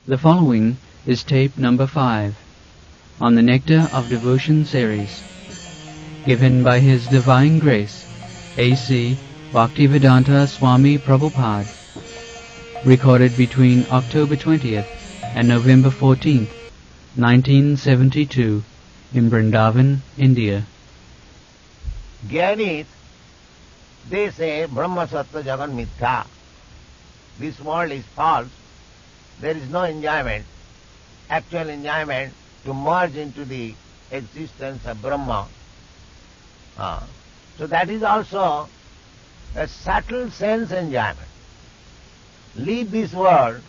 The following is tape number 5 on the Nectar of Devotion series, given by His Divine Grace, A.C. Bhaktivedanta Swami Prabhupada, recorded between October 20th and November 14th, 1972, in Vrindavan, India. Jnani, they say Brahma Sattva Jagan Mithya. This world is false. There is no enjoyment, actual enjoyment to merge into the existence of Brahma. So that is also a subtle sense enjoyment. Leave this world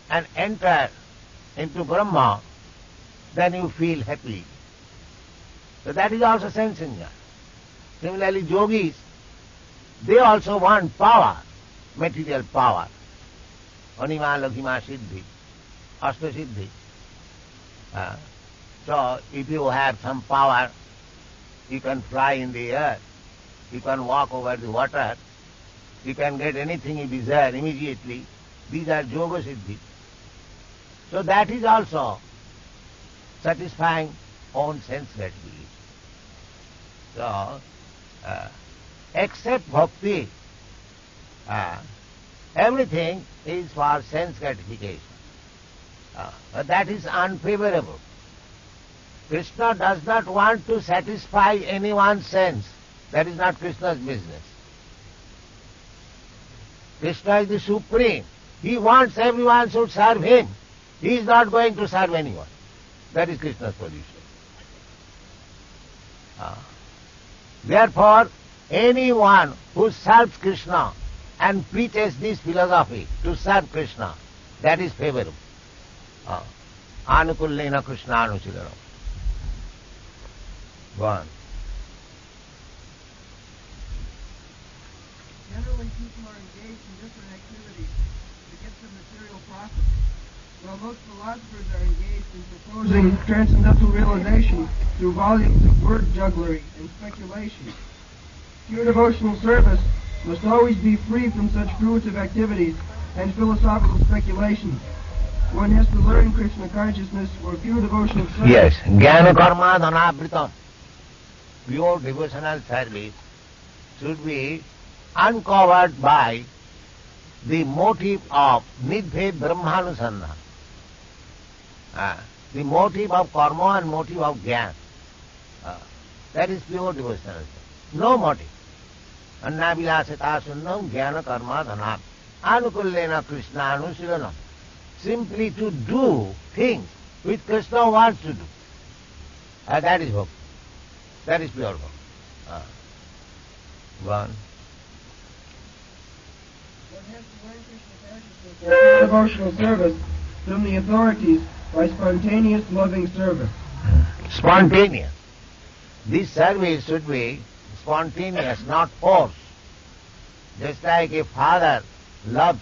and enter into Brahma, then you feel happy. So that is also sense enjoyment. Similarly, yogis, they also want power, material power. Anima, Lakhima, Siddhi, Ashta Siddhi. So if you have some power, you can fly in the air, you can walk over the water, you can get anything you desire immediately. These are yoga siddhi. So that is also satisfying own sense gratification. So, except bhakti, everything is for sense gratification. But that is unfavorable. Krishna does not want to satisfy anyone's sense. That is not Krishna's business. Krishna is the supreme. He wants everyone should serve him. He is not going to serve anyone. That is Krishna's position. Therefore, anyone who serves Krishna and preaches this philosophy to serve Krishna, that is favorable. Anukullena Krishna Anuchilanam. Go on. Generally, people are engaged in different activities to get some material profit, while most philosophers are engaged in proposing transcendental realization through volumes of word jugglery and speculation. Pure devotional service must always be free from such fruitive activities and philosophical speculations. One has to learn Krishna consciousness for pure devotional service. Yes, Jnana Karma Dhanavritam. Pure devotional service should be uncovered by the motive of Nidbhed Brahmanusandhana. The motive of karma and motive of jnana. That is pure devotional service. No motive. Anna vilasata sunnam jnana karma dhanam. Anukullena Krishna anusilanam. Simply to do things which Krishna wants to do. That is bhakti. That is pure bhakti. One. One has to learn Krishna consciousness for pure devotional service from the authorities by spontaneous loving service. Spontaneous. This service should be spontaneous, not forced. Just like a father loves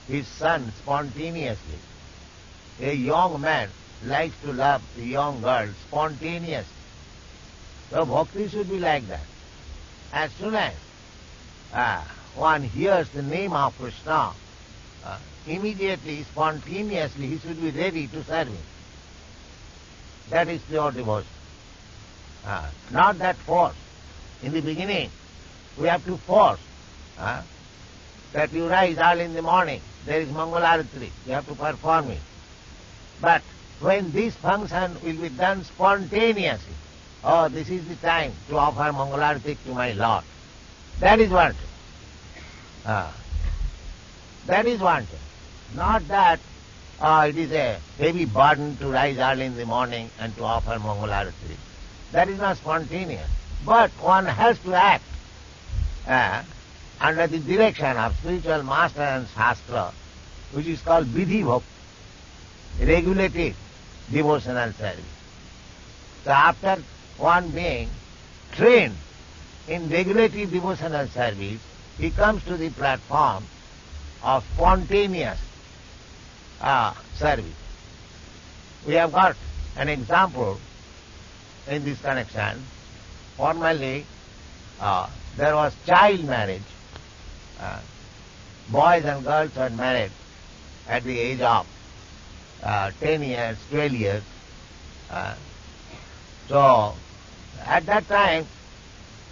his son spontaneously, a young man likes to love a young girl spontaneously. So bhakti should be like that. As soon as one hears the name of Krishna, immediately, spontaneously, he should be ready to serve him. That is pure devotion. Not that force. In the beginning, we have to force that you rise early in the morning. There is Mangalarati. You have to perform it. But when this function will be done spontaneously, oh, this is the time to offer Mangalarati to my Lord. That is wanted. That is wanted. Not that it is a heavy burden to rise early in the morning and to offer Mangalarati. That is not spontaneous. But one has to act under the direction of spiritual master and shastra, which is called vidhi bhakti, regulated devotional service. So after one being trained in regulative devotional service, he comes to the platform of spontaneous service. We have got an example in this connection. Formerly, there was child marriage. Boys and girls were married at the age of 10 years, 12 years. So, at that time,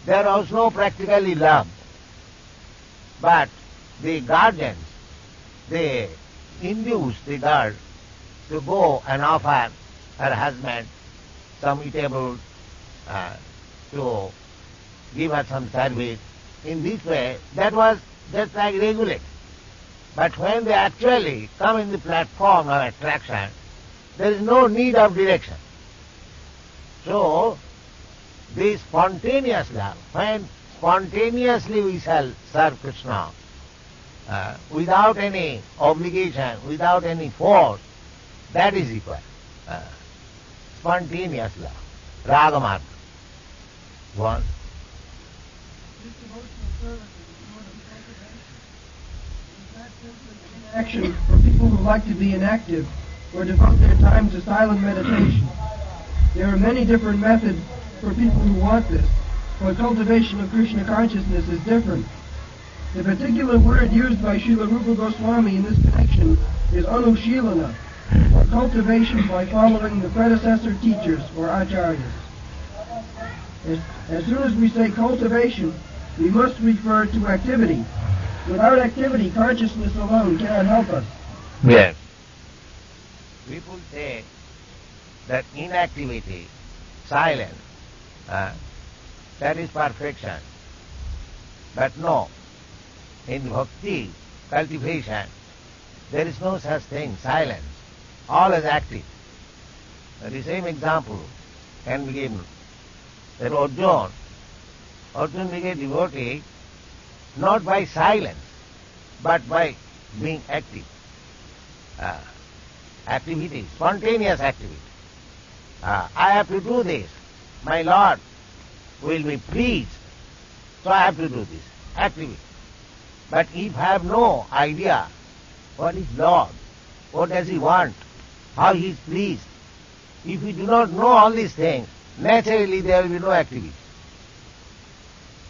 there was no practically love. But the guardians, they induced the girl to go and offer her husband some eatables, to give her some service. In this way, that was just like regulate. But when they actually come in the platform of attraction, there is no need of direction. So, this spontaneous love, when spontaneously we shall serve Krishna, without any obligation, without any force, that is required. Spontaneous love, Ragamarga. One. This devotional service is a sort of cultivation. Is that simply inaction for people who like to be inactive or devote their time to silent meditation? There are many different methods for people who want this, but cultivation of Krishna consciousness is different. The particular word used by Srila Rupa Goswami in this connection is anushilana, or cultivation by following the predecessor teachers or acharyas. As soon as we say cultivation, we must refer to activity. Without activity, consciousness alone cannot help us. Yes. People say that inactivity, silence, that is perfection. But no, in bhakti, cultivation, there is no such thing, silence. All is active. The same example can be given. That Arjuna became devotee not by silence, but by being active. Activity, spontaneous activity. I have to do this. My Lord will be pleased, so I have to do this. Activity. But if I have no idea what is Lord, what does He want, how He is pleased, if we do not know all these things, naturally there will be no activity.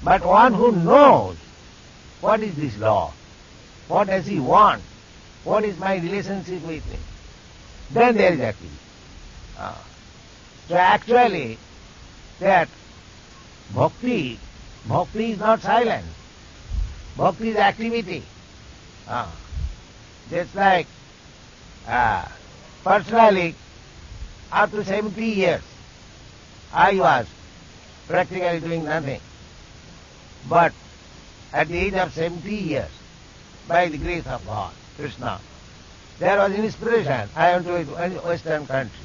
But one who knows what is this Lord, what does He want, what is my relationship with Him, then there is activity. So actually, that bhakti is not silence. Bhakti is activity. Just like, personally, up to 70 years, I was practically doing nothing. But at the age of 70 years, by the grace of God, Krishna, there was an inspiration. I went to a Western country,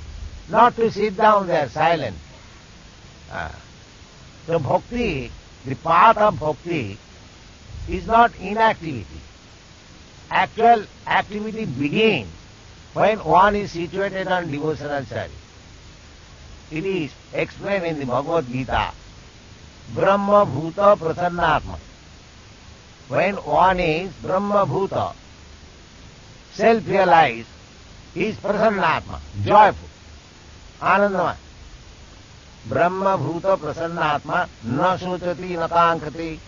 not to sit down there silent. So bhakti, the path of bhakti, is not inactivity. Actual activity begins when one is situated on devotional service. It is explained in the Bhagavad Gita, Brahma Bhuta Prasannatma. When one is Brahma Bhuta, self-realized, he is Prasannatma, joyful, Anandamaya. Brahma Bhuta Prasannatma, na sochati na kankati.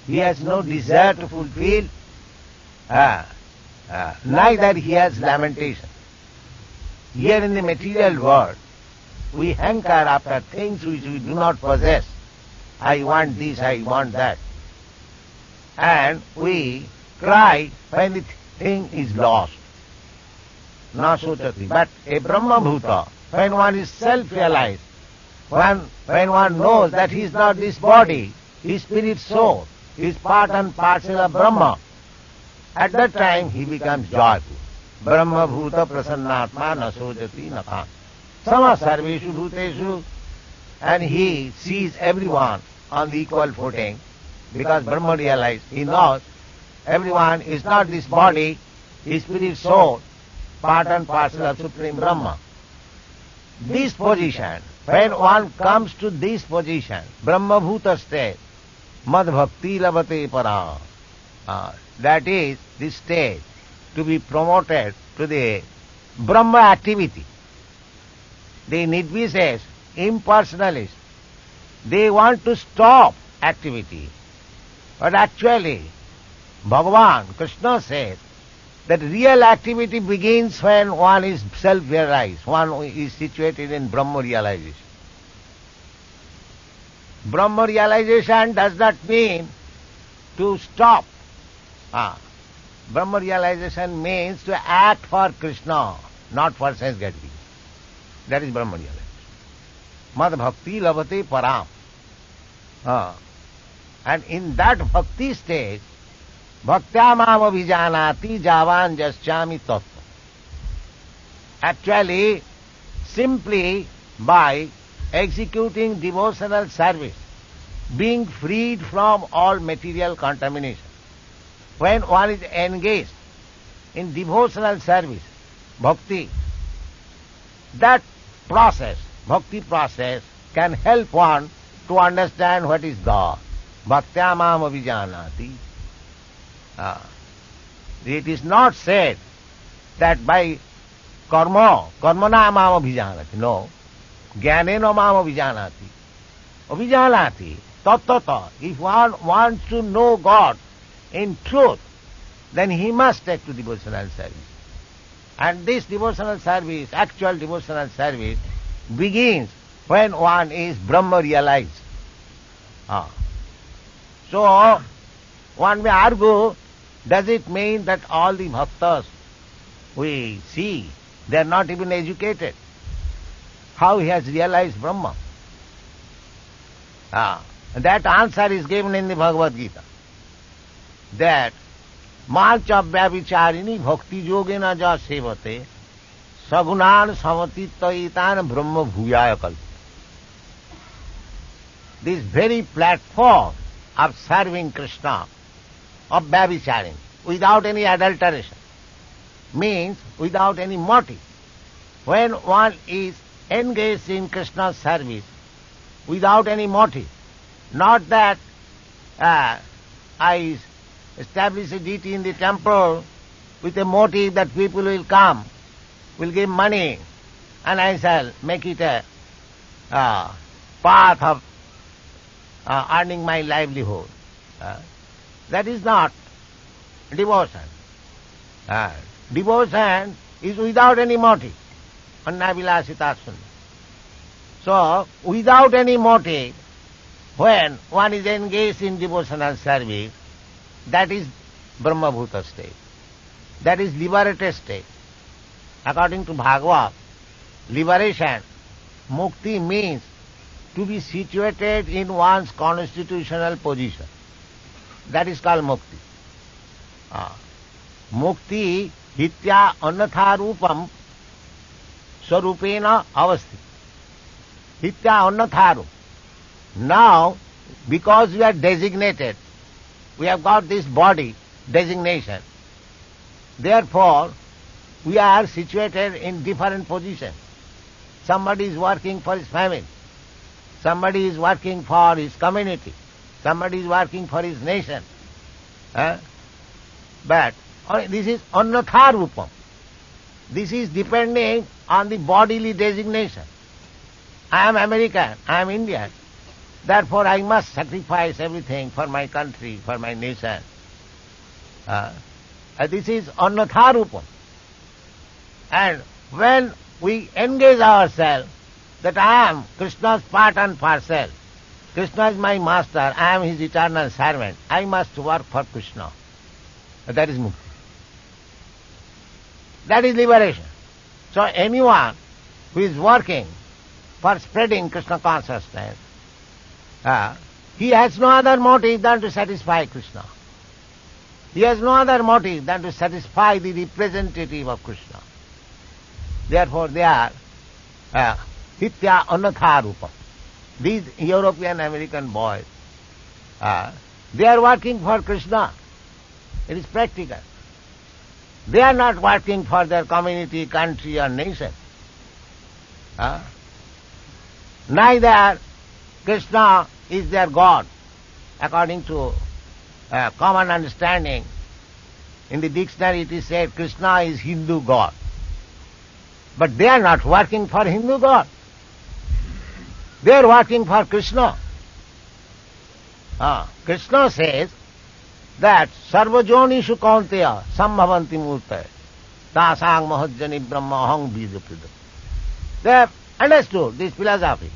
He has no desire to fulfill, neither he has lamentation. Here in the material world, we hanker after things which we do not possess. I want this, I want that. And we cry when the thing is lost. Na sochati. But a Brahma Bhuta, when one is self-realized, when one knows that he is not this body, his spirit soul, he is part and parcel of Brahma, at that time he becomes joyful. Brahma Bhuta Prasannatma na sojati na kam. Sama sarveshu bhuteshu, and he sees everyone on the equal footing, because Brahma realized, he knows everyone is not this body, his spirit soul, part and parcel of Supreme Brahma. This position, when one comes to this position, Brahma Bhuta state, Mad Bhakti Labate Para, that is the stage to be promoted to the Brahma activity. The Nidvishesh, impersonalists, they want to stop activity. But actually, Bhagavan, Krishna says, that real activity begins when one is self-realized, one is situated in Brahma realization. Brahma realization does not mean to stop. Brahma realization means to act for Krishna, not for sense gratification. That is Brahma realization. Mad bhakti lavate param. And in that bhakti stage, bhaktyamam abhijanati javan jasyami tattva. Actually, simply by executing devotional service, being freed from all material contamination, when one is engaged in devotional service, bhakti, that process, bhakti process, can help one to understand what is God. Bhaktyamam abhijanati. It is not said that by karma mam abhijanati. No. Jnanena mam abhijanati. Abhijanati. Tattata. If one wants to know God in truth, then he must take to devotional service. And this devotional service, actual devotional service, begins when one is Brahma realized. So, one may argue, does it mean that all the bhaktas we see, they are not even educated? How he has realized Brahma? That answer is given in the Bhagavad Gita. That mancha vyavicharini bhakti yogena ja sevate sagunan samatitaitan brahma bhuyaya kalpa. This very platform of serving Krishna, of vyavicharing, without any adulteration, means without any motive. When one is engaged in Krishna's service, without any motive, not that I establish a deity in the temple with a motive that people will come, will give money, and I shall make it a path of earning my livelihood. That is not devotion. Devotion is without any motive. Annavilasitasun. So, without any motive, when one is engaged in devotional service, that is Brahma-bhuta state. That is liberated state. According to Bhagavad, liberation, mukti, means to be situated in one's constitutional position. That is called mukti. Mukti hitya annatha rupam sarupena avasthi. Hitya annatha rup. Now, because we are designated, we have got this body designation, therefore we are situated in different positions. Somebody is working for his family, somebody is working for his community, somebody is working for his nation. But this is annatha rupam. This is depending on the bodily designation. I am American, I am Indian, therefore I must sacrifice everything for my country, for my nation. This is annatha rupam. And when we engage ourselves that I am Krishna's part and parcel, Krishna is my master, I am his eternal servant, I must work for Krishna. That is mukti. That is liberation. So anyone who is working for spreading Krishna consciousness, he has no other motive than to satisfy Krishna. He has no other motive than to satisfy the representative of Krishna. Therefore they are hitya annatha rupam. These European American boys, they are working for Krishna. It is practical. They are not working for their community, country or nation. Neither Krishna is their God. According to common understanding, in the dictionary it is said Krishna is Hindu God. But they are not working for Hindu God. They are working for Krishna. Krishna says that sarvajonishu kaunteya sambhavanti murtaya tasang mahajjani brahma aham bijaprida. They have understood this philosophy.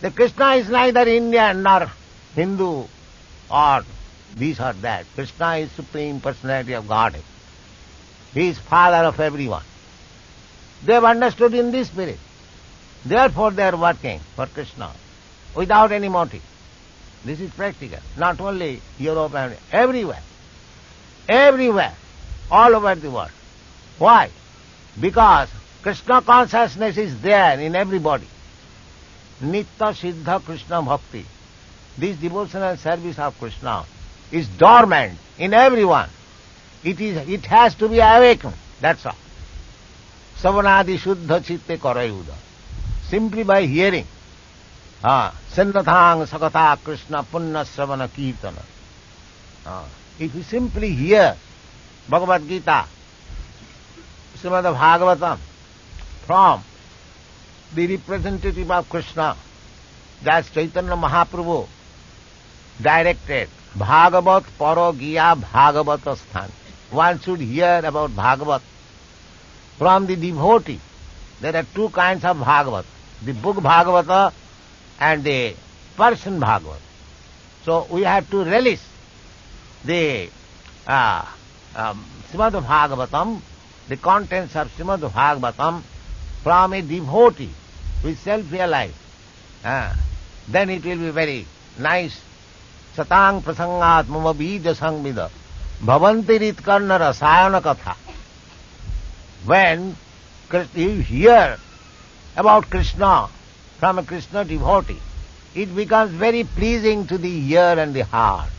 That Krishna is neither Indian nor Hindu or this or that. Krishna is Supreme Personality of Godhead. He is Father of everyone. They have understood in this spirit. Therefore they are working for Krishna without any motive. This is practical. Not only Europe and everywhere. Everywhere. All over the world. Why? Because Krishna consciousness is there in everybody. Nitya Siddha Krishna Bhakti. This devotional service of Krishna is dormant in everyone. It has to be awakened. That's all. Savanadi Shuddha Chitte Karayuda. Simply by hearing. Sannathang Sakatha Krishna Punna Savana Kirtana. If you simply hear Bhagavad Gita, Srimad Bhagavatam, from the representative of Krishna, that's Chaitanya Mahaprabhu, directed Bhagavat Parogiya Bhagavata Sthan. One should hear about Bhagavat from the devotee. There are two kinds of Bhagavat, the book Bhagavata and the person Bhagavat. So we have to relish the Srimad Bhagavatam, the contents of Srimad Bhagavatam from a devotee who is self-realized. Then it will be very nice. Satang prasangat mama bija sangvida bhavantirit karna rasayana katha. When you hear about Krishna from a Krishna devotee, it becomes very pleasing to the ear and the heart.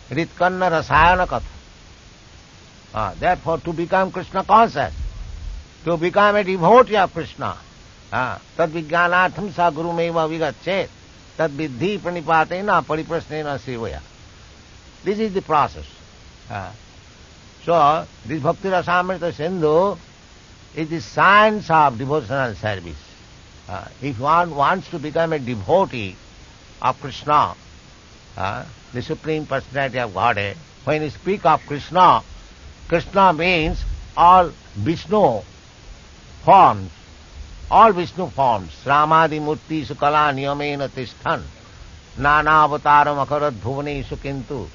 Ritkarna rasayana katha. Therefore, to become Krishna conscious, to become a devotee of Krishna, tad vijnanatham sa gurumeva vigachet, tad vidhi pranipatena pariprasnena sevaya. This is the process. So, this Bhakti Rasamrita Sindhu is the science of devotional service. If one wants to become a devotee of Krishna, the Supreme Personality of Godhead, when you speak of Krishna, Krishna means all Vishnu forms, Ramadi Murti Sukala Niyamena Tishthan, Nana Avataram Akarat Bhuvani Sukintu,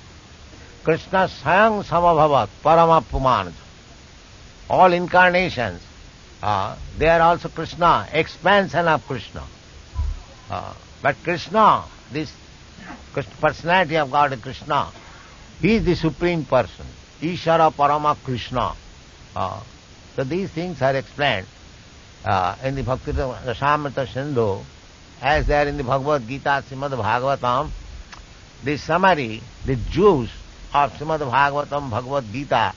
Krishna Sayang Samabhavat Paramapuman. All incarnations, they are also Krishna, expansion of Krishna. But Krishna, this personality of God, Krishna, he is the Supreme Person, Ishara Parama Krishna. So these things are explained in the Bhakti Rasamrita Sindhu, as they are in the Bhagavad Gita, Srimad Bhagavatam. The summary, the juice of Srimad Bhagavatam, Bhagavad Gita,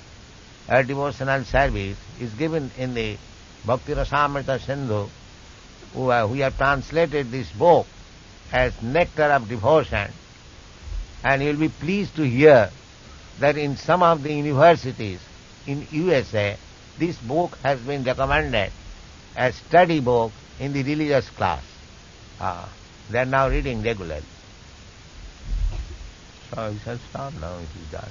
devotional service, is given in the Bhakti Rasamrita Sindhu. We have translated this book as Nectar of Devotion, and you will be pleased to hear that in some of the universities in USA, this book has been recommended as study book in the religious class. They are now reading regularly. So we shall stop now if you that.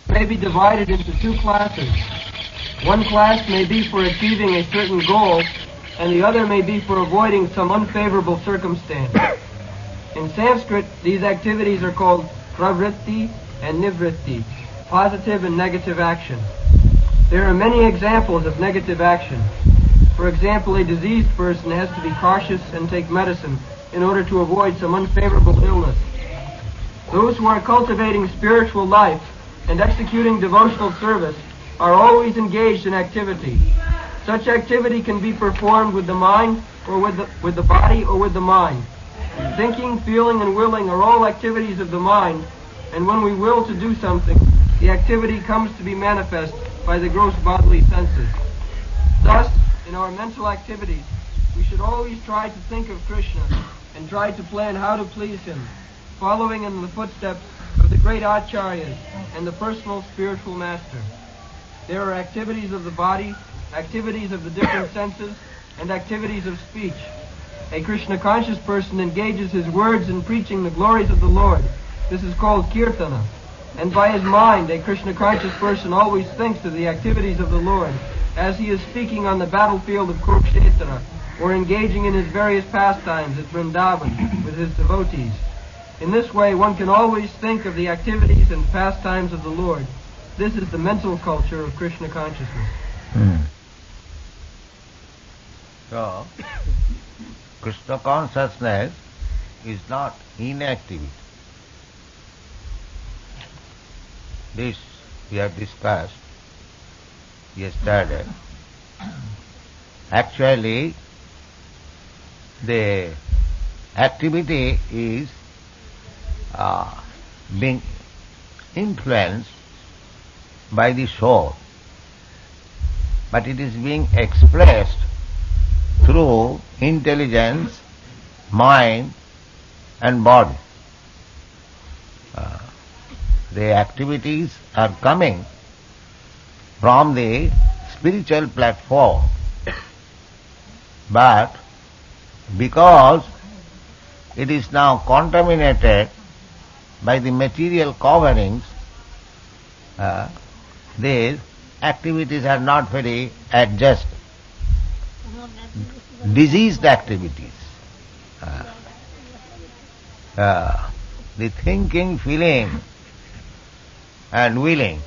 May be divided into two classes. One class may be for achieving a certain goal, and the other may be for avoiding some unfavorable circumstance. In Sanskrit, these activities are called pravritti and nivritti, positive and negative action. There are many examples of negative action. For example, a diseased person has to be cautious and take medicine in order to avoid some unfavorable illness. Those who are cultivating spiritual life and executing devotional service are always engaged in activity. Such activity can be performed with the mind or with the body or with the mind. Thinking, feeling, and willing are all activities of the mind, and when we will to do something, the activity comes to be manifest by the gross bodily senses. Thus, in our mental activities, we should always try to think of Krishna and try to plan how to please him, following in the footsteps of the great acharyas and the personal spiritual master. There are activities of the body, activities of the different senses, and activities of speech. a Krishna conscious person engages his words in preaching the glories of the Lord. This is called kirtana. And by his mind, a Krishna conscious person always thinks of the activities of the Lord as he is speaking on the battlefield of Kurukshetra or engaging in his various pastimes at Vrindavan with his devotees. In this way, one can always think of the activities and pastimes of the Lord. This is the mental culture of Krishna consciousness. So, Krishna consciousness is not inactivity. This we have discussed yesterday. Actually, the activity is being influenced by the soul, but it is being expressed through intelligence, mind and body. The activities are coming from the spiritual platform, but because it is now contaminated by the material coverings, these activities are not very adjusted. Diseased activities. The thinking, feeling and willing.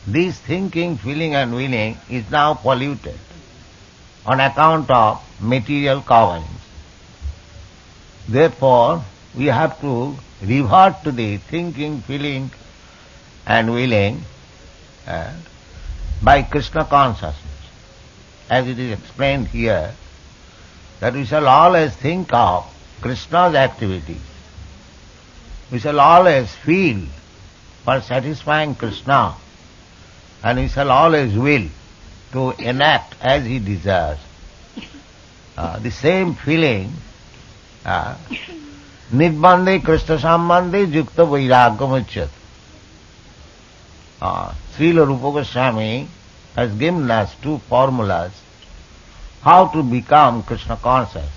This thinking, feeling and willing is now polluted on account of material coverings. Therefore, we have to revert to the thinking, feeling and willing by Krishna consciousness. As it is explained here, that we shall always think of Krishna's activities. We shall always feel for satisfying Krishna, and we shall always will to enact as he desires. The same feeling, Nirbandhe Krishna Sambandhe Yukta Vairagam Uchyat. Srila Rupa Goswami has given us two formulas how to become Krishna conscious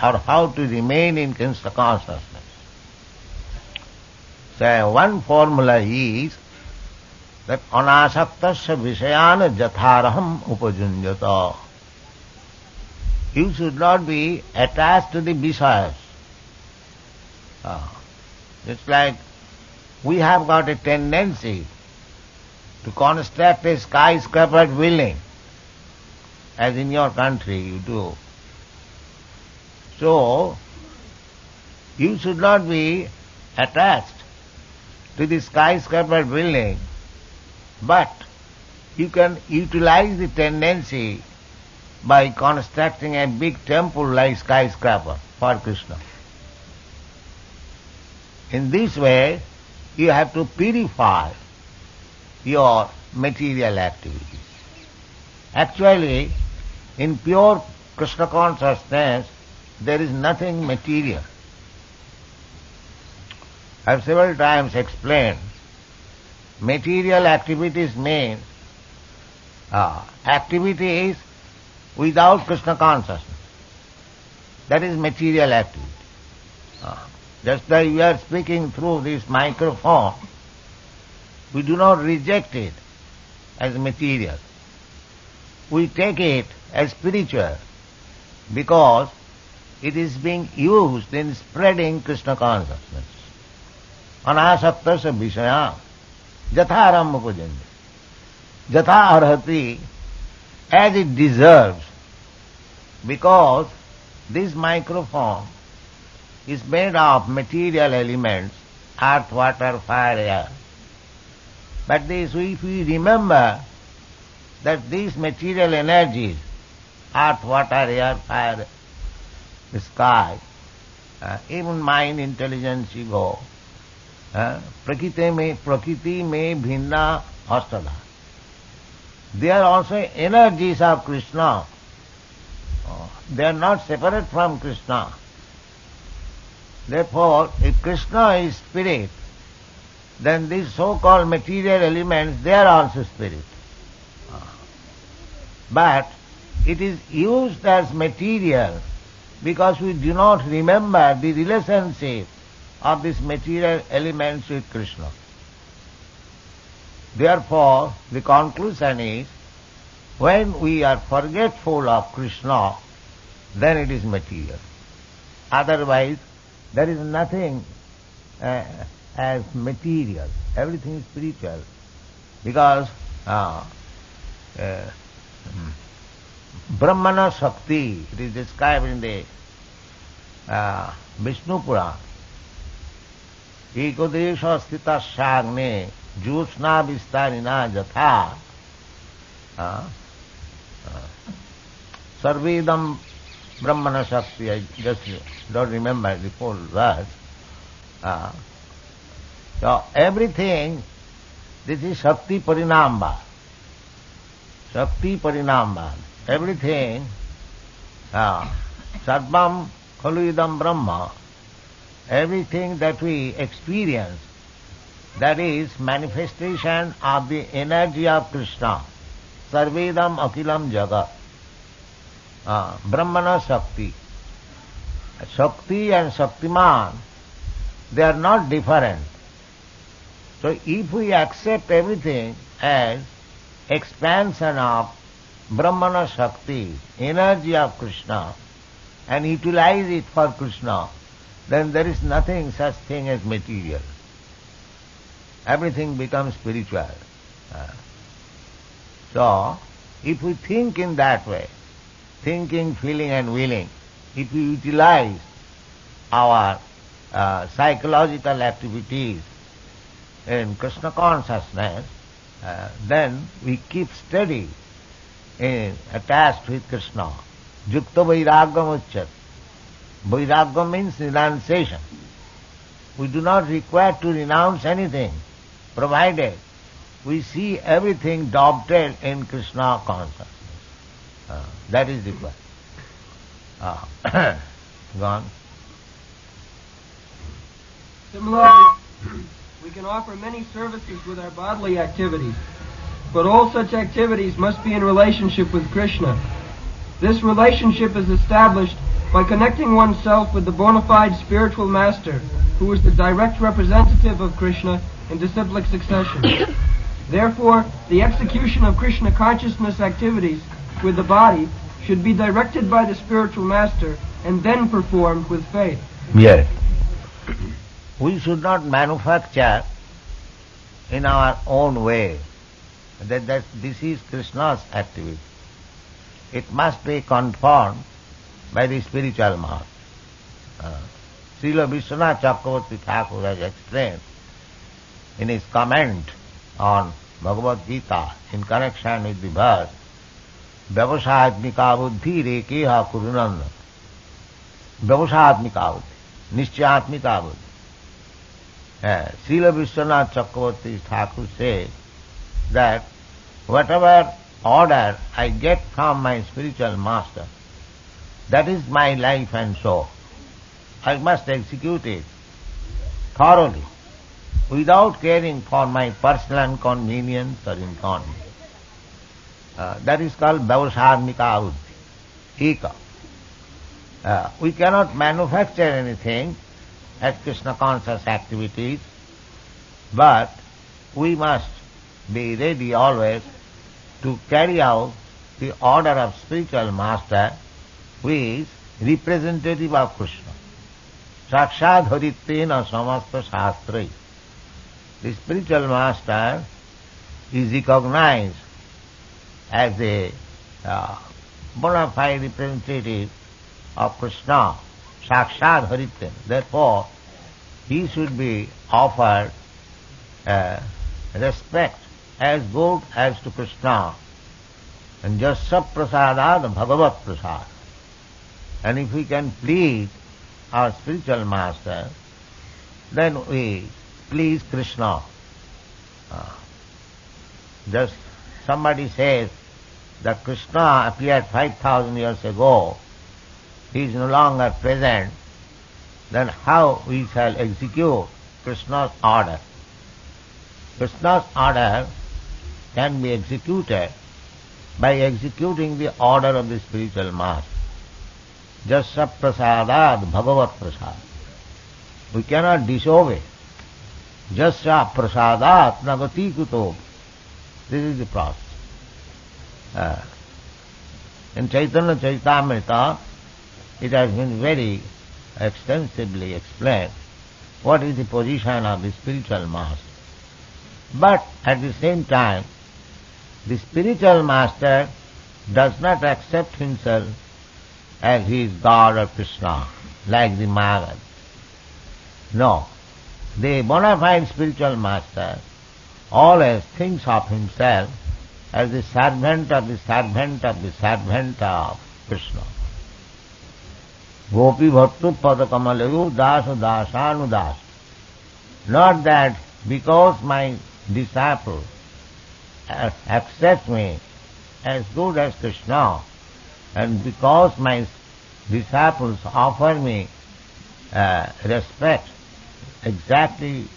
or how to remain in Krishna consciousness. So one formula is that anasaktasya vishayana jatharaham upajunjata. You should not be attached to the vishayas. It's like we have got a tendency to construct a skyscraper building, as in your country you do. So, you should not be attached to the skyscraper building, but you can utilize the tendency by constructing a big temple like skyscraper for Krishna. In this way, you have to purify your material activities. Actually, in pure Krishna consciousness, there is nothing material. I have several times explained, material activities mean activities without Krishna consciousness. That is material activity. Just like we are speaking through this microphone, we do not reject it as material. We take it as spiritual because it is being used in spreading Krishna consciousness. Anasaktasya vishaya jatha aram upajante. Jatha arhati, as it deserves, because this microphone is made of material elements, earth, water, fire, air. But this, if we remember that these material energies, earth, water, air, fire, the sky, even mind, intelligence, ego, prakriti mein bhinna astada. They are also energies of Krishna. They are not separate from Krishna. Therefore, if Krishna is spirit, then these so-called material elements, they are also spirit. But it is used as material because we do not remember the relationship of these material elements with Krishna. Therefore, the conclusion is, when we are forgetful of Krishna, then it is material. Otherwise, there is nothing as material. Everything is spiritual. Because Brahmana Shakti, it is described in the Vishnu Purana. Ekodesha sthita shagne jyosna vistarina jatha sarvedam Brahmana Shakti. I just don't remember the full verse. So everything, this is Shakti Parinamba. Shakti Parinamba. Everything, Sarvam Khaluidam Brahma, everything that we experience, that is manifestation of the energy of Krishna. Sarvedam Akilam Jagat. Brahmana Shakti. Shakti and Shaktiman, they are not different. So if we accept everything as expansion of Brahmana Shakti, energy of Krishna, and utilize it for Krishna, then there is nothing such thing as material. Everything becomes spiritual. So, if we think in that way, thinking, feeling and willing, if we utilize our psychological activities in Krishna consciousness, then we keep steady attached with Krishna. Yukta vairagam uchyat. Vairagam means renunciation. We do not require to renounce anything, provided we see everything dovetailed in Krishna consciousness. That is required. Gone. Similarly, we can offer many services with our bodily activities, but all such activities must be in relationship with Krishna. This relationship is established by connecting oneself with the bona fide spiritual master, who is the direct representative of Krishna in disciplic succession. Therefore, the execution of Krishna consciousness activities with the body should be directed by the spiritual master and then performed with faith. Yes. We should not manufacture in our own way that this is Krishna's activity. It must be confirmed by the spiritual master. Srila Vishwanath Chakravarti Thakur has explained in his comment on Bhagavad Gita in connection with the verse Vyavasatmika buddhi rekeha kurunanda. Vyavasatmika buddhi, Nishchayatmika buddhi. Srila Vishwanath Chakravarti Thakur says that whatever order I get from my spiritual master, that is my life and soul. I must execute it thoroughly, without caring for my personal convenience or inconvenience. That is called Vyavasatmika buddhi, Eka. We cannot manufacture anything as Krishna conscious activities, but we must be ready always to carry out the order of spiritual master, who is representative of Krishna. Sakshad haritvena samasta shastrai. The spiritual master is recognized as a bona fide representative of Krishna, Sakshad haritvena. Therefore, he should be offered respect as good as to Krishna, and just saprasadad bhagavat prasad. And if we can please our spiritual master, then we please Krishna. Just somebody says that Krishna appeared 5,000 years ago, he is no longer present, then how we shall execute Krishna's order? Krishna's order can be executed by executing the order of the spiritual master. Jasya prasadad bhagavat prasad. We cannot disobey. Jasya prasadat nagati kuto. This is the process. In Chaitanya Charitamrita, it has been very extensively explained what is the position of the spiritual master. But at the same time, the spiritual master does not accept himself as he is God or Krishna, like the Maharaj. No. The bona fide spiritual master always thinks of himself as the servant of the servant of the servant of Krishna. Gopi bhattu padakamalu dasa dasanudas. Not that because my disciple accepts me as good as Krishna, and because my disciples offer me respect, exactly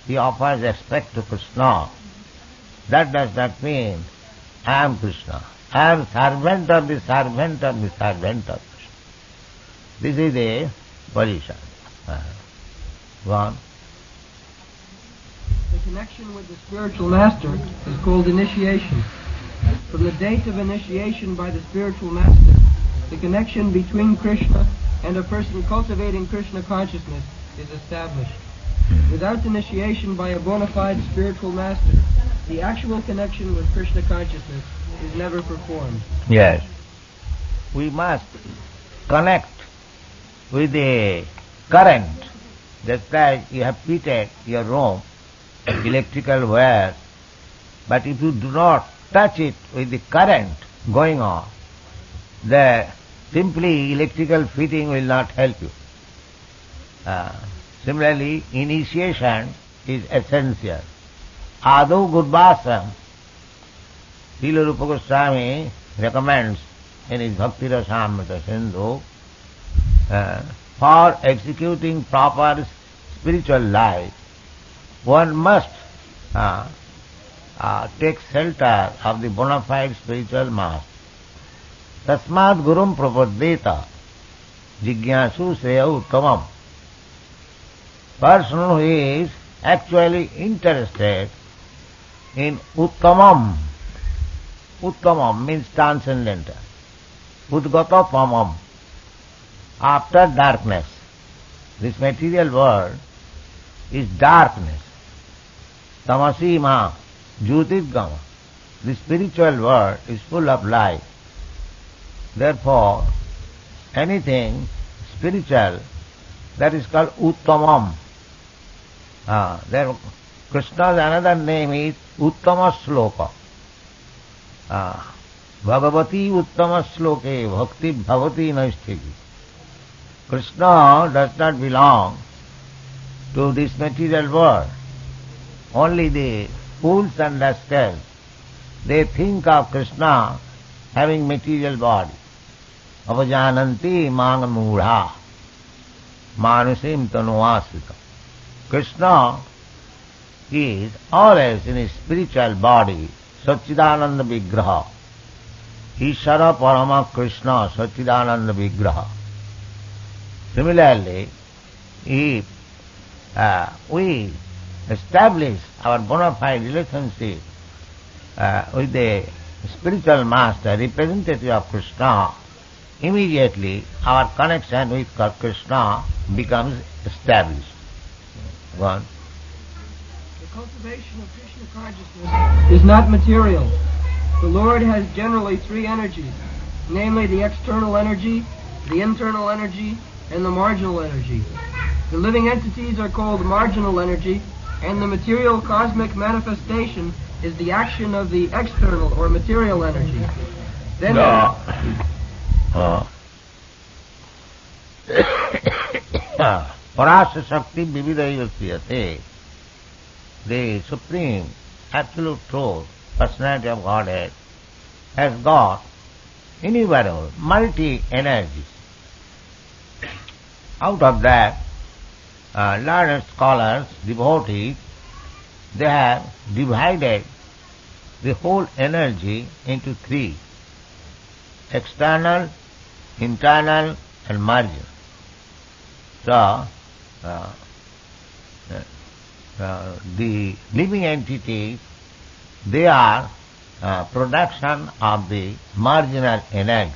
he offers respect to Krishna, that does not mean I am Krishna. I am servant of the servant of the servant of Krishna. This is the position. Go on. The connection with the spiritual master is called initiation. From the date of initiation by the spiritual master, the connection between Krishna and a person cultivating Krishna consciousness is established. Without initiation by a bona fide spiritual master, the actual connection with Krishna consciousness is never performed. Yes. We must connect with the current. Just like you have fitted your room, electrical wire, but if you do not touch it with the current going on, the simply electrical fitting will not help you. Similarly, initiation is essential. Adu Gurvasam, Srila Rupa Goswami recommends in his Bhakti-Rasamrita Sindhu, for executing proper spiritual life, one must take shelter of the bona fide spiritual master. Tasmad gurum prapaddeta jigyasu sreya uttamam. Person who is actually interested in uttamam. Uttamam means transcendental. Udgata pamam. After darkness. This material world is darkness. Tamasi ma jyotidgama. The spiritual world is full of light. Therefore, anything spiritual, that is called uttamam. There, Krishna's another name is Uttama Sloka. Bhagavati Uttama Sloke Bhakti Bhavati Naisthiti. Krishna does not belong to this material world. Only the fools and rascals, they think of Krishna having material body. Avajananti mang mudha manusim tanuasita. Krishna is always in his spiritual body, Satchidananda Vigraha. Ishara Parama Krishna Satchidananda Vigraha. Similarly, if we establish our bona fide relationship with the spiritual master, representative of Krishna, immediately our connection with Krishna becomes established. Go on. The cultivation of Krishna consciousness is not material. The Lord has generally three energies, namely the external energy, the internal energy, and the marginal energy. The living entities are called marginal energy, and the material cosmic manifestation is the action of the external or material energy. Then Parasya Shakti Vividayasya. The Supreme Absolute Truth, Personality of Godhead, has got innumerable multi-energies. Out of that, learned scholars, devotees, they have divided the whole energy into three. external, internal and marginal. So, the living entities, they are production of the marginal energy.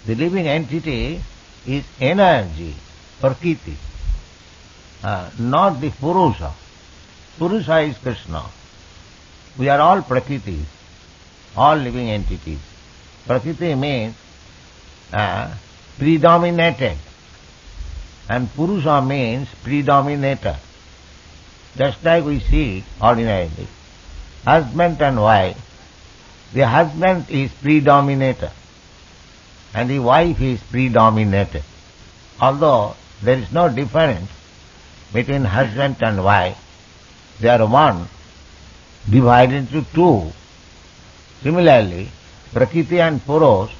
The living entity is energy, prakriti, not the Purusha. Purusha is Krishna. We are all prakritis, all living entities. Prakriti means predominated, and Purusha means predominator. Just like we see ordinarily, husband and wife, the husband is predominator and the wife is predominated. Although there is no difference between husband and wife, they are one, divided into two. Similarly, Prakriti and Purush,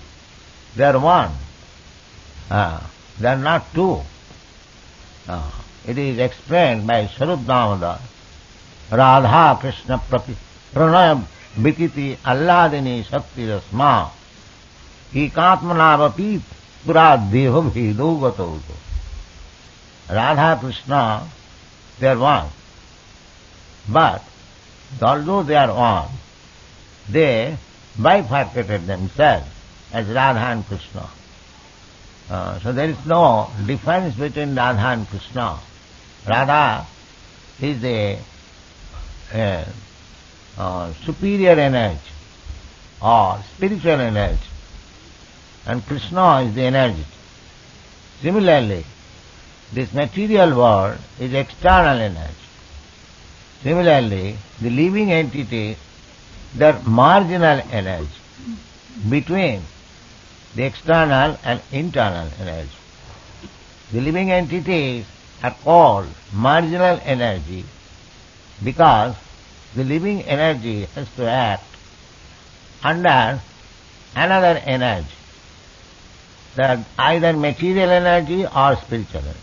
they are one. They are not two. It is explained by Swarup Damodar, Radha Krishna Pranaya Vikiti Alladini Shakti Rasma Ekatmanavapit Pura Deho Bhedo Gatoto. Radha Krishna, they are one. But although they are one, they bifurcated themselves as Radha and Krishna. So there is no difference between Radha and Krishna. Radha is the superior energy or spiritual energy, and Krishna is the energy. Similarly, this material world is external energy. Similarly, the living entity, they are marginal energy between the external and internal energy. The living entities are called marginal energy because the living energy has to act under another energy, that either material energy or spiritual energy.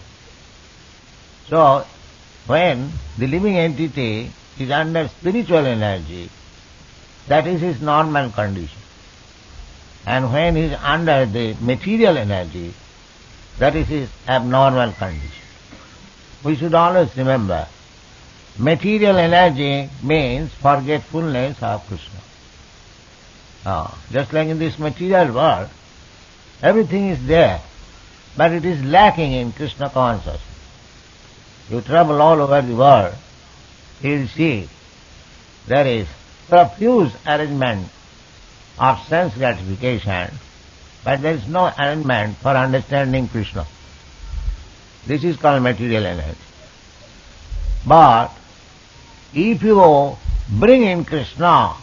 So, when the living entity is under spiritual energy, that is his normal condition. And when he is under the material energy, that is his abnormal condition. We should always remember, material energy means forgetfulness of Krishna. Just like in this material world, everything is there, but it is lacking in Krishna consciousness. You travel all over the world, you will see there is profuse arrangement of sense gratification, but there is no arrangement for understanding Krishna. This is called material energy. But if you bring in Krishna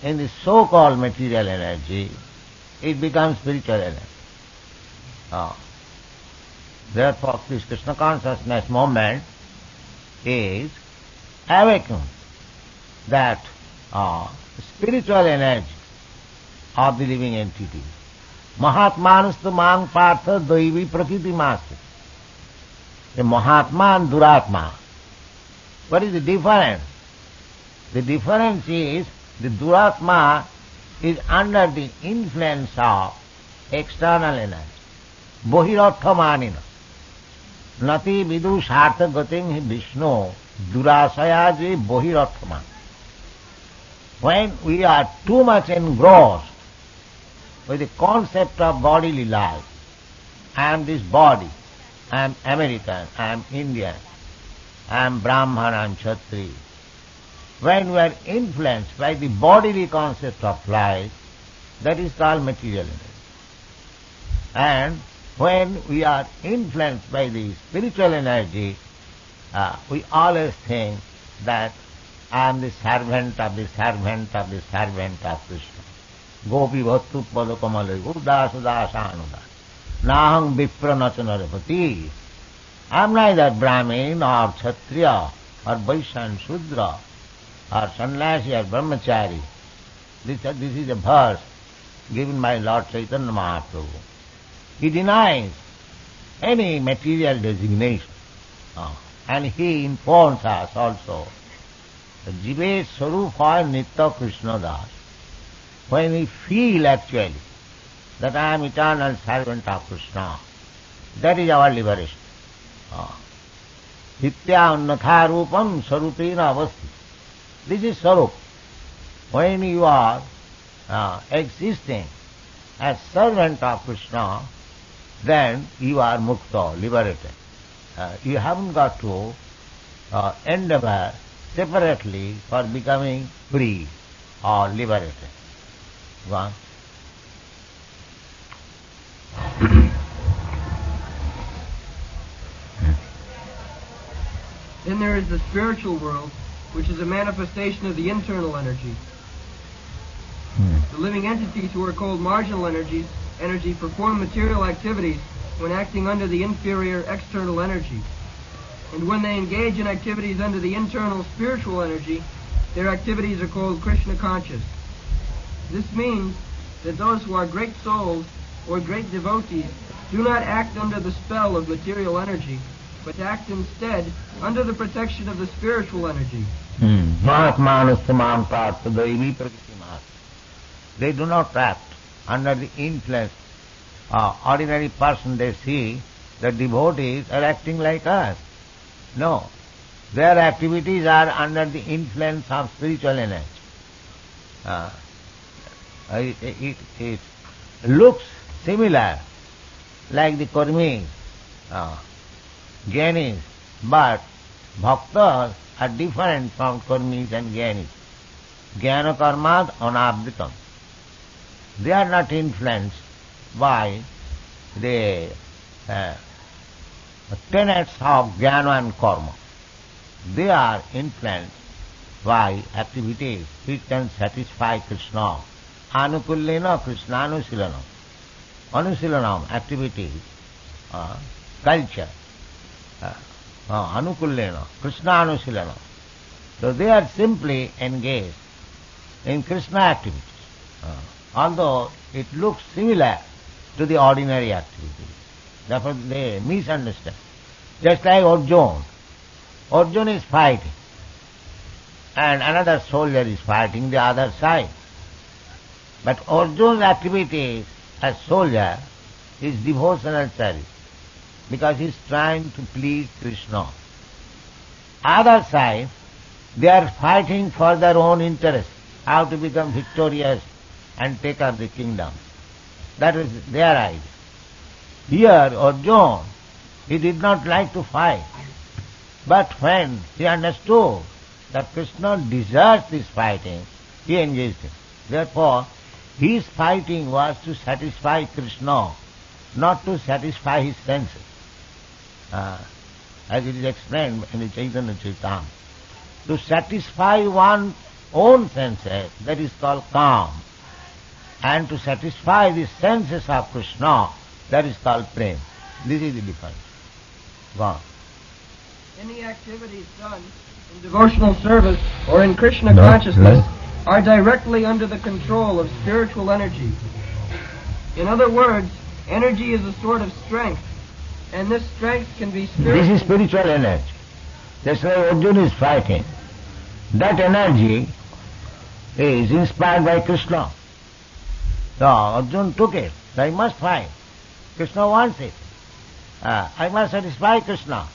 in the so-called material energy, it becomes spiritual energy. Therefore, this Krishna consciousness movement is awakened that spiritual energy of the living entity. Mahatmanastu mang partha daivi prakriti mastu. The Mahatma and Duratma. What is the difference? The difference is the Duratma is under the influence of external energy. Bohirarthamanina. Nati vidu sartha gating hi Vishnu durasayaji bohirarthaman. When we are too much engrossed with the concept of bodily life, I am this body, I am American, I am Indian, I am Brahman, I am Kshatriya. When we are influenced by the bodily concept of life, that is called material energy. And when we are influenced by the spiritual energy, we always think that I am the servant of the servant of the servant of Krishna. Gopi bhattu padakamale udas udasanudas. Nahang vipra nachanarapati. I am neither Brahmin or Kshatriya or Vaishya and Shudra or Sannyasi or Brahmachari. This is a verse given by Lord Chaitanya Mahaprabhu. He denies any material designation. And he informs us also that Jive Swarup hoy Nitya Krishna Das. when we feel actually that I am eternal servant of Krishna, that is our liberation. Hitya annatha rupam sarupena avasti. This is sarup. When you are existing as servant of Krishna, then you are mukta, liberated. You haven't got to endeavor separately for becoming free or liberated. Go on. Then there is the spiritual world, which is a manifestation of the internal energy. The living entities who are called marginal energy perform material activities when acting under the inferior external energy. And when they engage in activities under the internal spiritual energy, their activities are called Krishna conscious. This means that those who are great souls or great devotees do not act under the spell of material energy, but act instead under the protection of the spiritual energy. They do not act under the influence. Ordinary person, they see that devotees are acting like us. No, their activities are under the influence of spiritual energy. It looks similar like the karmis, jnanis, but bhaktas are different from karmis and jnanis. Jnana karmad anabditam. They are not influenced by the tenets of jnana and karma. They are influenced by activities which can satisfy Krishna. Anukullena Krishnaanusilanam. Anusilanam, activities, culture. Anukullena Krishnaanusilanam. So they are simply engaged in Krishna activities. Although it looks similar to the ordinary activities. Therefore they misunderstand. Just like Arjuna. Arjuna is fighting and another soldier is fighting the other side. But Arjuna's activities as soldier is devotional service because he is trying to please Krishna. Other side, they are fighting for their own interest, how to become victorious and take up the kingdom. That is their idea. Here Arjuna, he did not like to fight. But when he understood that Krishna deserves this fighting, he engaged him. Therefore, his fighting was to satisfy Krishna, not to satisfy his senses. As it is explained in the Chaitanya Charitamrita. To satisfy one's own senses, that is called calm. And to satisfy the senses of Krishna, that is called prem. This is the difference. Go on. Any activities done in devotional service or in Krishna consciousness are directly under the control of spiritual energy. In other words, energy is a sort of strength, and this strength can be spiritual. This is spiritual energy. That's why Arjuna is fighting. That energy is inspired by Krishna. So Arjuna took it. I must fight. Krishna wants it. I must satisfy Krishna.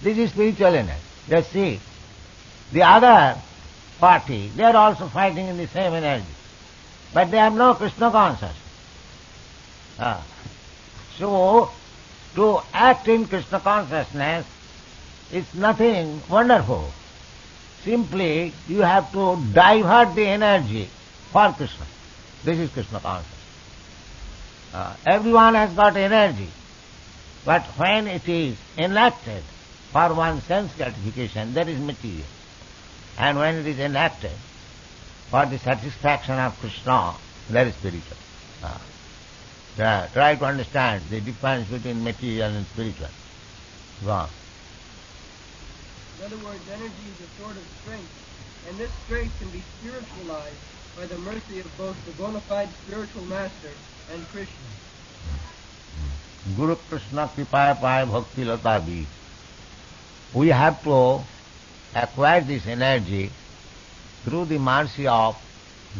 This is spiritual energy. Just see. The other party, they are also fighting in the same energy. But they have no Krishna consciousness. So, to act in Krishna consciousness is nothing wonderful. Simply, you have to divert the energy for Krishna. This is Krishna consciousness. Everyone has got energy, but when it is enacted for one's sense gratification, that is material. And when it is enacted for the satisfaction of Krishna, that is spiritual. Try to understand the difference between material and spiritual. Go on. In other words, energy is a sort of strength, and this strength can be spiritualized by the mercy of both the bona fide spiritual master and Krishna. Guru Krishna Kripaya Paya Bhakti Lata Bi. We have to acquire this energy through the mercy of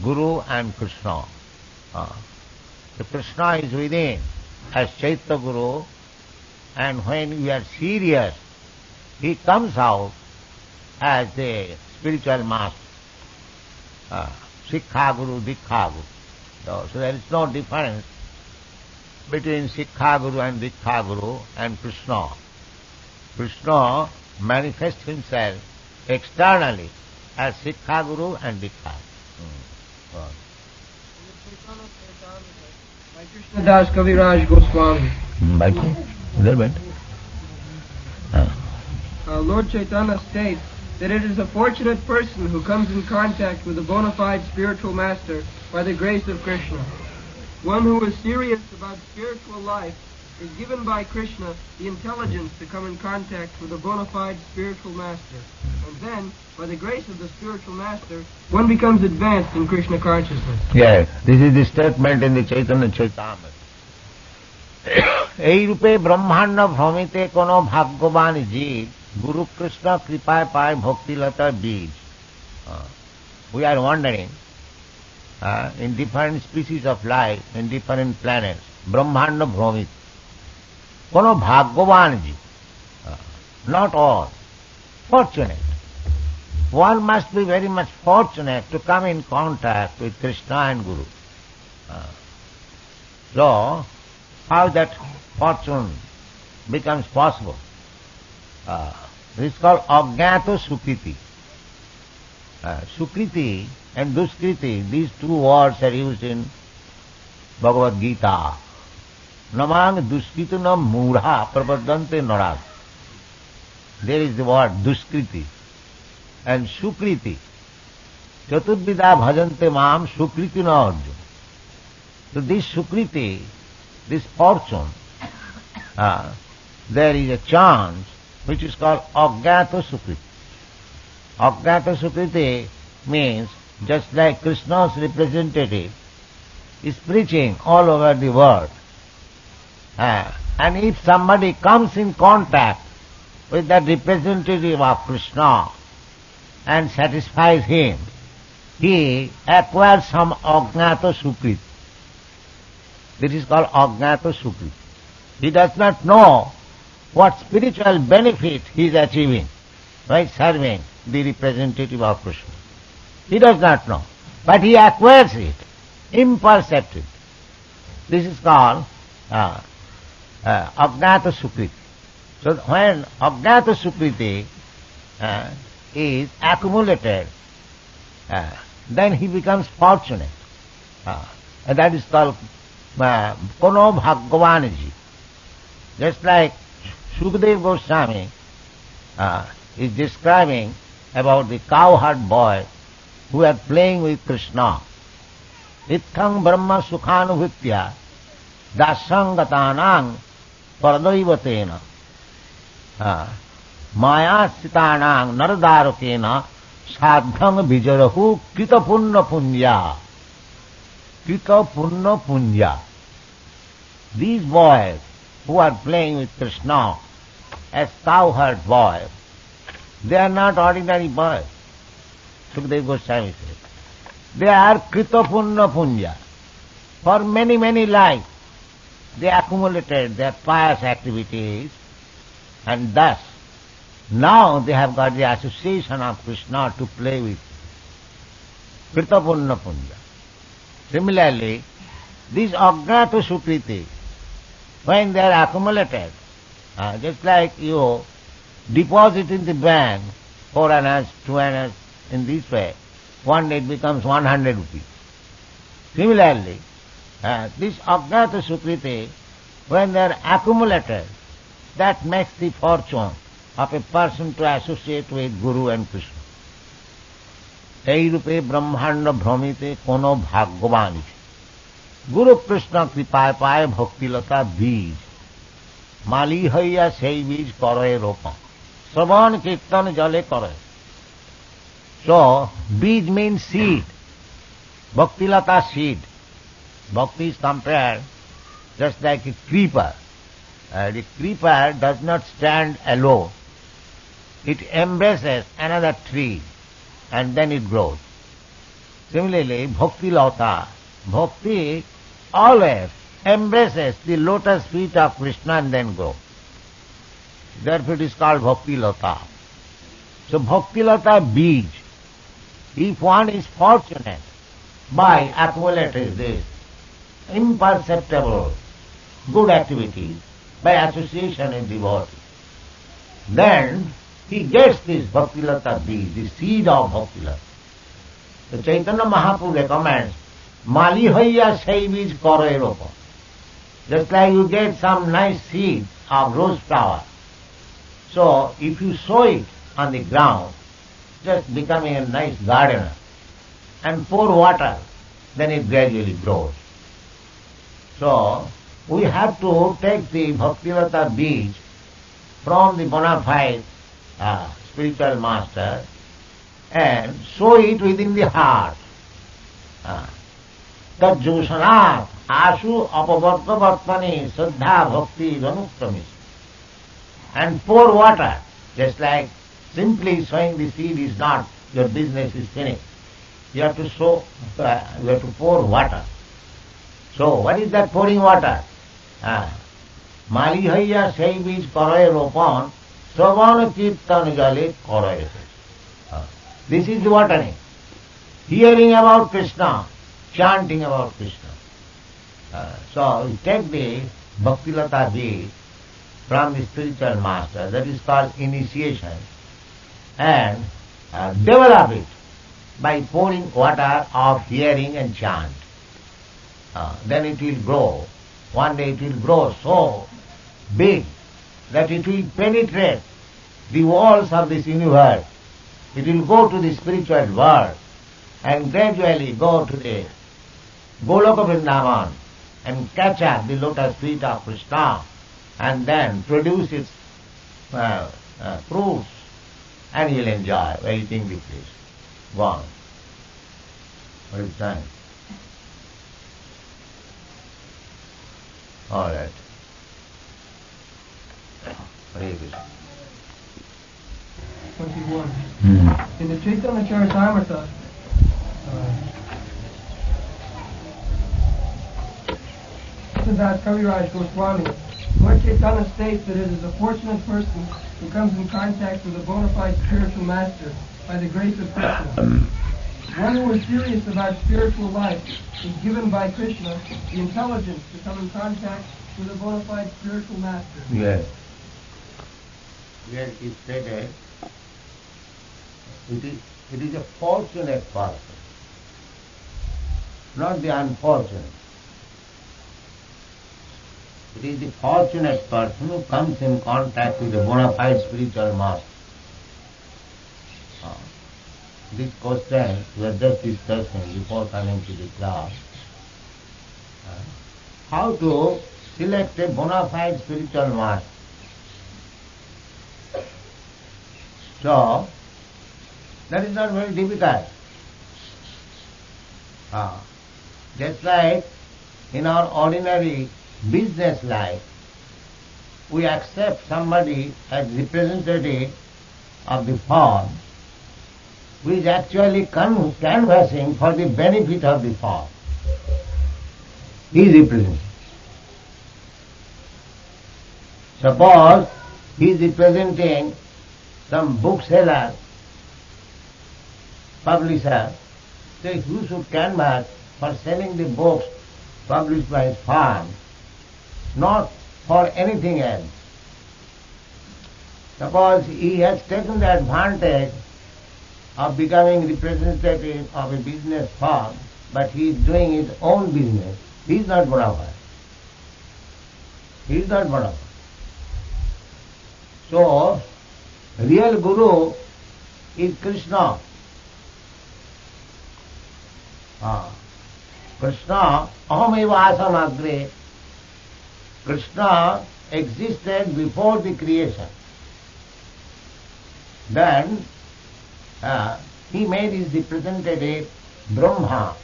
Guru and Krishna. The Krishna is within as Chaitya Guru, and when we are serious, he comes out as the spiritual master. Sikha Guru, Dikha Guru. So there is no difference between Sikha Guru and Dikha Guru and Krishna. Krishna manifests himself externally as Sikha Guru and Dikha. By Krishnadas Kaviraj Goswami. Lord Chaitanya states that it is a fortunate person who comes in contact with a bona fide spiritual master by the grace of Krishna. One who is serious about spiritual life is given by Krishna the intelligence to come in contact with a bona fide spiritual master. And then, by the grace of the spiritual master, one becomes advanced in Krishna consciousness. Yes, this is the statement in the Chaitanya Charitamrita. এই রূপে ব্রহ্মাণ্ড ভ্রমিতে কোন ভাগ্যবান জীব গুরু কৃষ্ণ কৃপায় পায় ভক্তিলতা বীজ. We are wandering in different species of life, in different planets. ব্রহ্মাণ্ড ভ্রমিত. কোন ভাগ্যবান জীব. Not all. Fortunate. One must be very much fortunate to come in contact with Krishna and Guru. So, how that fortune becomes possible? This is called Ajnata Sukriti. Sukriti and Duskriti, these two words are used in Bhagavad Gita. Namang Duskritinam Murha Prabhadante Narad. There is the word Duskriti and Sukriti. Chaturvida Bhajante Mam Sukriti Narju. So this Sukriti, this fortune, there is a chance which is called Ajnata Sukriti. Ajnata Sukriti means just like Krishna's representative is preaching all over the world. And if somebody comes in contact with that representative of Krishna and satisfies him, he acquires some Ajnata Sukriti. This is called Ajnata Sukriti. He does not know what spiritual benefit he is achieving by serving the representative of Krishna. He does not know, but he acquires it imperceptibly. This is called Ajnata Sukriti. So when Ajnata Sukriti is accumulated, then he becomes fortunate. And that is called Kono Bhagavanaji. Just like Sukadeva Goswami is describing about the cowherd boy who are playing with Krishna. Ithang Brahma Sukhanuvitya Dasangatanang Paradaivatena Maya Sitanang Naradarakena Sadhang Vijarahu Kritapunna Punya. Kritapunna Punya. These boys who are playing with Krishna as cowherd boys, they are not ordinary boys. Sukadeva Goswami says. They are Kritapunna Punya. For many, many lives, they accumulated their pious activities, and thus, now they have got the association of Krishna to play with. Kritapunna Punya. Similarly, these Ajnata Sukriti, when they are accumulated, just like you deposit in the bank 4 annas, 2 annas, in this way, one day it becomes 100 rupees. Similarly, this Ajnata Sukriti, when they are accumulated, that makes the fortune of a person to associate with Guru and Krishna. এই রূপে ব্রহ্মাণ্ড ভ্রমিতে কোন ভাগ্যবান গুরু কৃষ্ণ কৃপায় পায় ভক্তিলতা বীজ মালি হইয়া সেই বীজ করে রোপণ শ্রবণ কীর্তন জলে করে. So, beej means seed. Bhaktilata seed. Bhakti is compared just like a creeper. The creeper does not stand alone. It embraces another tree and then it grows. Similarly, Bhakti Lata, Bhakti always embraces the lotus feet of Krishna and then go. Therefore it is called Bhakti Lata. So Bhakti Lata Bij, if one is fortunate by accumulating this imperceptible good activities by association with devotees, then he gets this Bhakti Lata Bij, the seed of Bhakti Lata. The Chaitanya Mahaprabhu recommends, Mali hoya sei bij koroe ropa. Just like you get some nice seed of rose flower. So if you sow it on the ground, just becoming a nice gardener, and pour water, then it gradually grows. So we have to take the Bhakti-Lata Bij from the bona fide spiritual master and sow it within the heart. Tat Josanat Ashu Apavarta Vartmani Saddha Bhakti Vanukramis. And pour water, just like simply sowing the seed is not, your business is finished. You have to sow, you have to pour water. So what is that pouring water? Mali haiya sei bij koroe ropan savana kirtan jale koroe. This is the watering. Hearing about Krishna, chanting about Krishna. So you take the Bhakti-Lata Bij from the spiritual master, that is called initiation, and develop it by pouring water of hearing and chant. Then it will grow. One day it will grow so big that it will penetrate the walls of this universe. It will go to the spiritual world and gradually go to the Goloka Vrindavan and catch up the lotus feet of Krishna and then produce its fruits, and you'll enjoy waiting the place. Go on. What is time? All right. Hare Krishna. 21. In the Chaitanya Charitamrita, Siddharth Kaviraj Goswami, Lord Chaitanya states that it is a fortunate person who comes in contact with a bona fide spiritual master by the grace of Krishna. One who is serious about spiritual life is given by Krishna the intelligence to come in contact with a bona fide spiritual master. Yes. Yes, it stated, it is a fortunate person, not the unfortunate. It is the fortunate person who comes in contact with a bona fide spiritual master. This question we were just discussing before coming to the class. How to select a bona fide spiritual master. So, that is not very difficult. Just like in our ordinary business life, we accept somebody as representative of the firm who is actually canvassing for the benefit of the firm. He is representing. Suppose he is representing some bookseller, publisher, say who should canvass for selling the books published by his firm, not for anything else. Suppose he has taken the advantage of becoming representative of a business firm, but he is doing his own business. He is not bona fide. He is not bona fide. So, real Guru is Krishna. Krishna, aham eva asam agre. Krishna existed before the creation. Then he made his representative Brahma.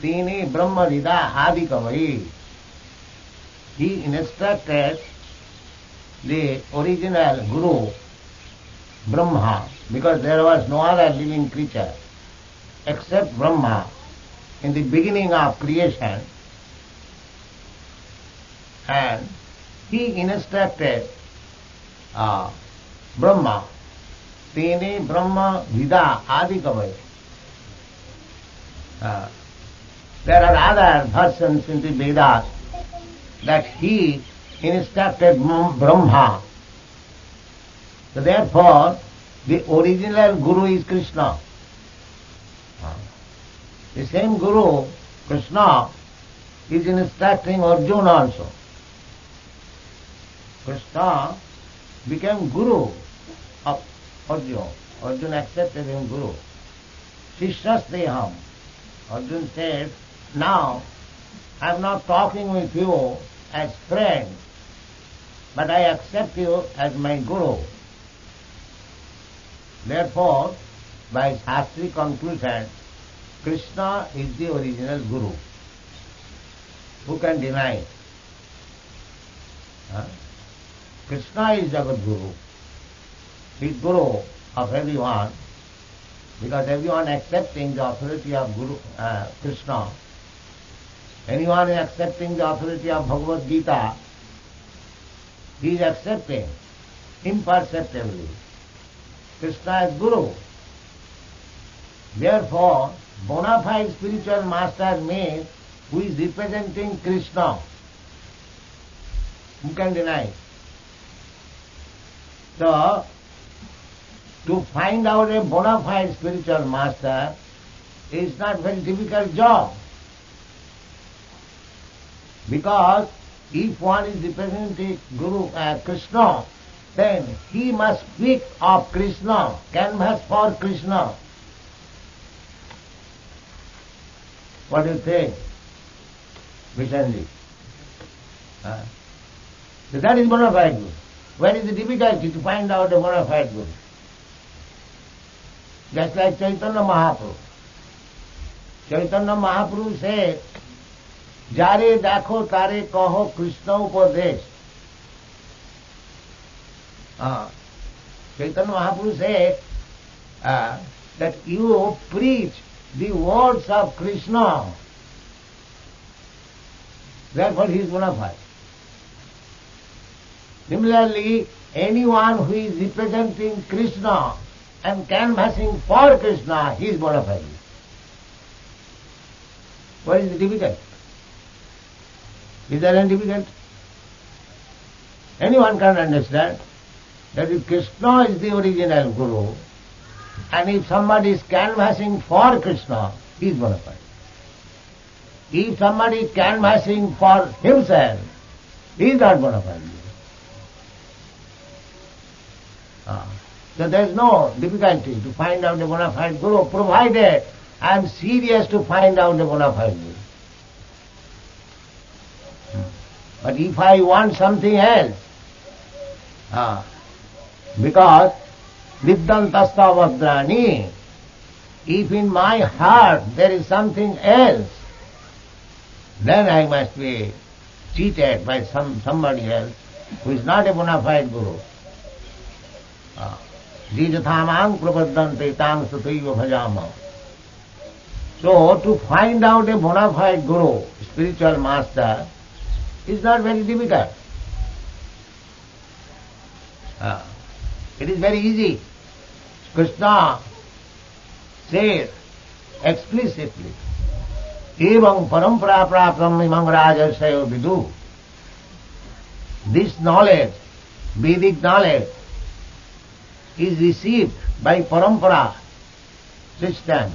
Tini Brahma Rida Adi Kavai. He instructed the original Guru, Brahma, because there was no other living creature. except Brahma in the beginning of creation, and he instructed Brahma, Tene Brahma Vida Adi Kavai. There are other versions in the Vedas that he instructed Brahma. So therefore, the original Guru is Krishna. The same Guru, Krishna, is instructing Arjuna also. Krishna became Guru of Arjuna. Arjuna accepted him Guru. Shishyasteham. Arjuna said, now I am not talking with you as friend, but I accept you as my Guru. Therefore, by Shastri conclusion, Krishna is the original Guru. Who can deny it? Krishna is Jagat Guru. He is Guru of everyone, because everyone accepting the authority of Guru Krishna. Anyone is accepting the authority of Bhagavad Gita, he is accepting imperceptibly Krishna is Guru. Therefore, bona fide spiritual master means who is representing Krishna. Who can deny it? So, to find out a bona fide spiritual master is not very difficult job. Because if one is representing Guru Krishna, then he must speak of Krishna, canvas for Krishna. What do you think, Vishanji? So that is bona fide Guru. Where is the difficulty to find out a bona fide Guru? Just like Chaitanya Mahaprabhu. Chaitanya Mahaprabhu said, Jare dakho tare kaho Krishna upadesh. Chaitanya Mahaprabhu said that you preach the words of Krishna. Therefore he is bona fide. Similarly, anyone who is representing Krishna and canvassing for Krishna, he is bona fide. What is the difficulty? Is there any difficulty? Anyone can understand that if Krishna is the original Guru, and if somebody is canvassing for Krishna, he is bona fide. If somebody is canvassing for himself, he is not bona fide. So there is no difficulty to find out the bona fide Guru, provided I am serious to find out the bona fide Guru. But if I want something else, because Viddantasta Vadrani, if in my heart there is something else, then I must be cheated by somebody else who is not a bona fide Guru. Dijathamang prapaddante tang sataiva bhajama. So to find out a bona fide Guru, spiritual master, is not very difficult. It is very easy. Krishna says explicitly, Evam parampara praptam imam rajasayo vidu. This knowledge, Vedic knowledge, is received by parampara system.